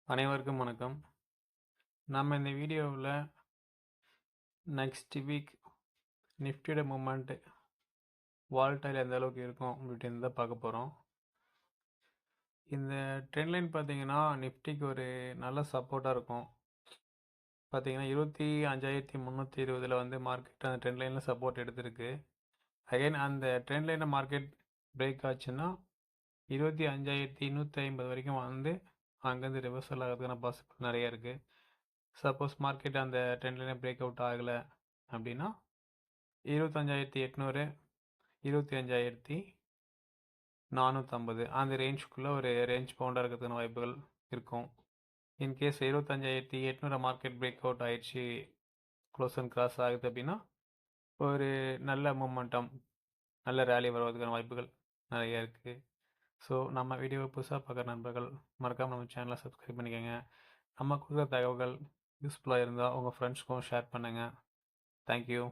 அனைவருக்கும் வணக்கம். நம்ம இந்த வீடியோவில் நெக்ஸ்ட் வீக் நிஃப்டியோட மூமெண்ட் வால்டைல் எந்த அளவுக்கு இருக்கும் அப்படின்னு தான் பார்க்க போகிறோம். இந்த ட்ரெண்ட் லைன் பார்த்தீங்கன்னா நிஃப்டிக்கு ஒரு நல்ல சப்போர்ட்டாக இருக்கும். பார்த்தீங்கன்னா 25,320 வந்து மார்க்கெட் அந்த ட்ரெண்ட் லைனில் சப்போர்ட் எடுத்திருக்கு. அகைன் அந்த ட்ரெண்ட் லைனை மார்க்கெட் பிரேக் ஆச்சுன்னா 25,150 வரைக்கும் வந்து அங்கேருந்து ரிவர்சல் ஆகிறதுக்கான பாசிபிள் நிறைய இருக்குது. சப்போஸ் மார்க்கெட் அந்த ட்ரெண்ட் லைனை பிரேக் அவுட் ஆகலை அப்படின்னா 25,800 25,450 அந்த ரேஞ்சுக்குள்ளே ஒரு ரேஞ்ச் பவுண்டாக இருக்கிறதுக்கான வாய்ப்புகள் இருக்கும். இன்கேஸ் 25,800 மார்க்கெட் பிரேக் அவுட் ஆயிடுச்சு, க்ளோஸ் அண்ட் கிராஸ் ஆகுது அப்படின்னா ஒரு நல்ல மூமெண்டம், நல்ல ரேலி வருவதற்கான வாய்ப்புகள் நிறைய இருக்குது. ஸோ நம்ம வீடியோவை புதுசாக பார்க்குற நண்பர்கள் மறக்காமல் நம்ம சேனலை சப்ஸ்கிரைப் பண்ணிக்கோங்க. நம்ம கொடுக்குற தகவல்கள் யூஸ்ஃபுல்லாக இருந்தால் உங்கள் ஃப்ரெண்ட்ஸ்க்கும் ஷேர் பண்ணுங்கள். தேங்க்யூ.